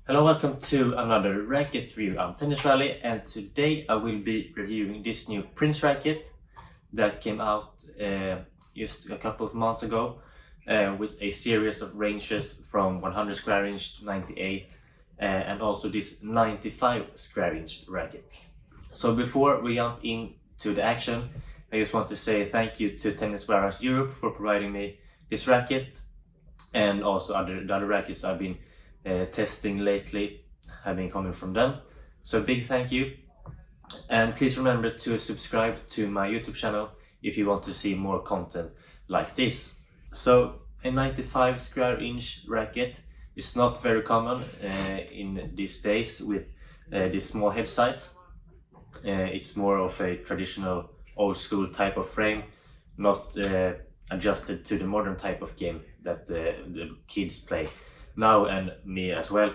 Hello, welcome to another racket review. I'm Tennisrally, and today I will be reviewing this new Prince racket that came out just a couple of months ago with a series of ranges from 100 square inch to 98 and also this 95 square inch racket. So before we jump into the action, I just want to say thank you to Tennis Warehouse Europe for providing me this racket, and also the other rackets I've been testing lately have been coming from them. So big thank you, and please remember to subscribe to my YouTube channel if you want to see more content like this. So a 95 square inch racket is not very common in these days with this small head size. It's more of a traditional old school type of frame, not adjusted to the modern type of game that the kids play now, and me as well.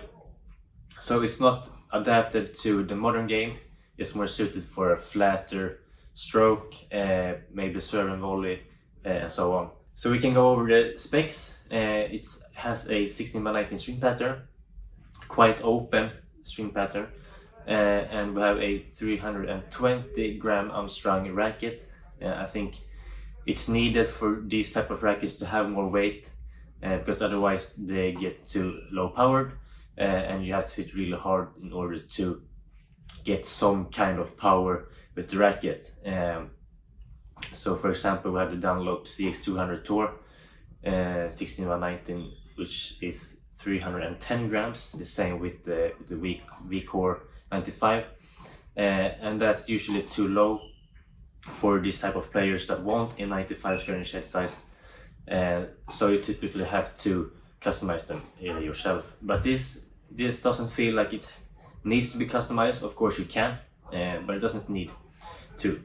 So it's not adapted to the modern game. It's more suited for a flatter stroke, maybe serve and volley, and so on. So we can go over the specs. It has a 16x19 string pattern, quite open string pattern, and we have a 320 gram unstrung racket. I think it's needed for these type of rackets to have more weight, because otherwise they get too low powered, and you have to hit really hard in order to get some kind of power with the racket. So for example, we have the Dunlop CX200 Tour 16x19, which is 310 grams, the same with the V-Core 95, and that's usually too low for this type of players that want a 95 square inch head size. So you typically have to customize them yourself, but this doesn't feel like it needs to be customized. Of course you can, but it doesn't need to.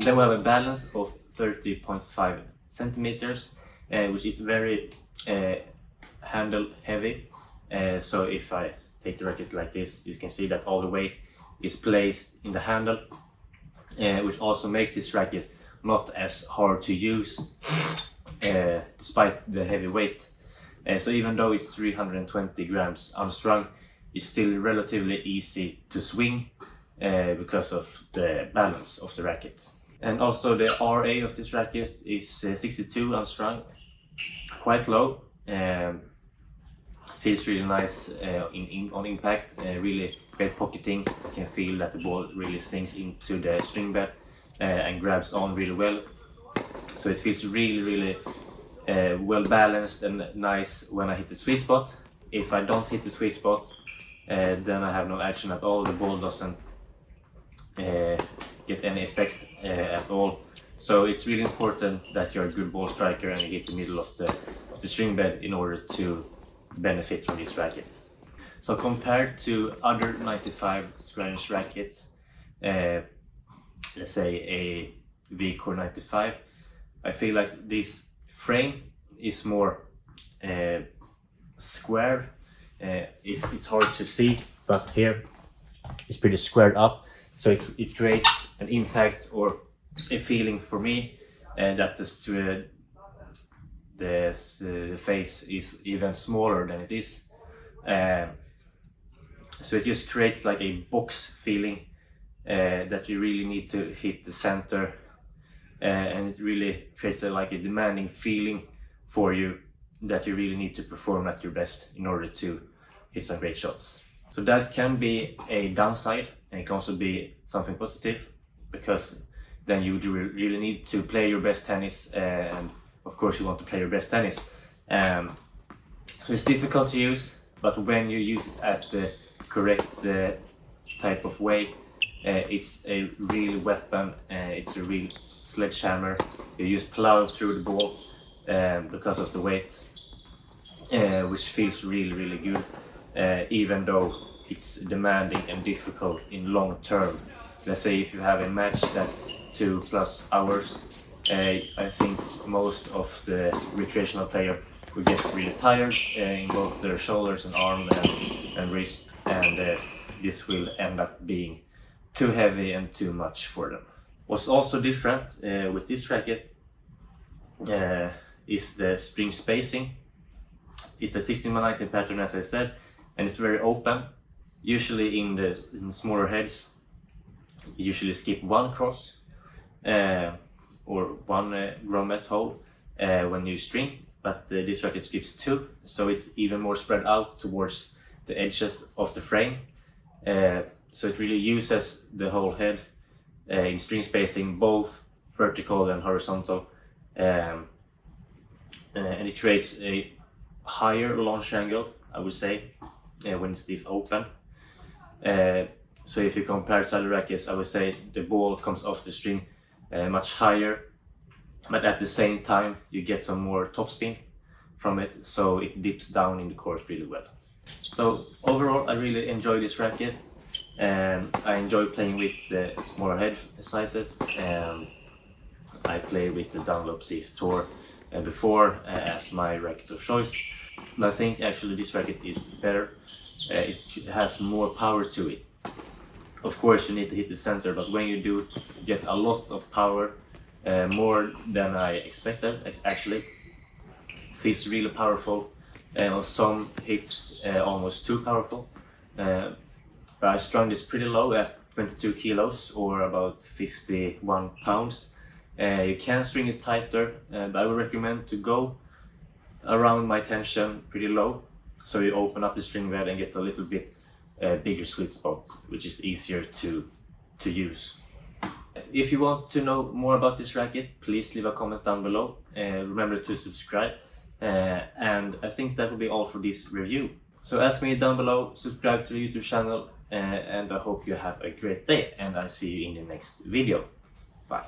Then we have a balance of 30.5 centimeters, which is very handle heavy. So if I take the racket like this, you can see that all the weight is placed in the handle, which also makes this racket not as hard to use despite the heavy weight. So even though it's 320 grams unstrung, it's still relatively easy to swing because of the balance of the racket. And also the RA of this racket is 62 unstrung, quite low. Feels really nice on impact, really great pocketing. You can feel that the ball really sinks into the string bed and grabs on really well. So it feels really well balanced and nice when I hit the sweet spot. If I don't hit the sweet spot, then I have no action at all. The ball doesn't get any effect at all. So it's really important that you're a good ball striker and you hit the middle of the string bed in order to benefit from these rackets. So compared to other 95 square inch rackets, let's say a V-Core 95, I feel like this frame is more square. It's hard to see, but here it's pretty squared up, so it creates an impact or a feeling for me that the face is even smaller than it is. So it just creates like a box feeling that you really need to hit the center, and it really creates a demanding feeling for you that you really need to perform at your best in order to hit some great shots. So that can be a downside, and it can also be something positive, because then you do really need to play your best tennis, and of course you want to play your best tennis. So it's difficult to use, but when you use it at the correct type of way, it's a real weapon. It's a real sledgehammer. You just plow through the ball because of the weight, which feels really good, even though it's demanding and difficult in long term. Let's say if you have a match that's 2+ hours, I think most of the recreational player will get really tired in both their shoulders and arm and wrist, and this will end up being too heavy and too much for them. What's also different with this racket is the spring spacing. It's a 16x19 pattern, as I said, and it's very open. Usually in the smaller heads, you usually skip one cross or one grommet hole when you string, but this racket skips two, so it's even more spread out towards the edges of the frame. So it really uses the whole head in string spacing, both vertical and horizontal, and it creates a higher launch angle, I would say, when it's this open. So if you compare to other rackets, I would say the ball comes off the string much higher, but at the same time you get some more topspin from it, so it dips down in the court really well. So overall, I really enjoy this racket, and I enjoy playing with the smaller head sizes. I play with the Dunlop 6 Tour before as my racket of choice, but I think actually this racket is better. It has more power to it. Of course you need to hit the center, but when you do, you get a lot of power, more than I expected actually. It feels really powerful, and on some hits almost too powerful. But I strung this pretty low at 22 kilos or about 51 pounds. You can string it tighter, but I would recommend to go around my tension pretty low, so you open up the string bed and get a little bit bigger sweet spot, which is easier to use. If you want to know more about this racket, please leave a comment down below. Remember to subscribe, and I think that will be all for this review. So ask me down below, subscribe to the YouTube channel, and I hope you have a great day, and I'll see you in the next video. Bye.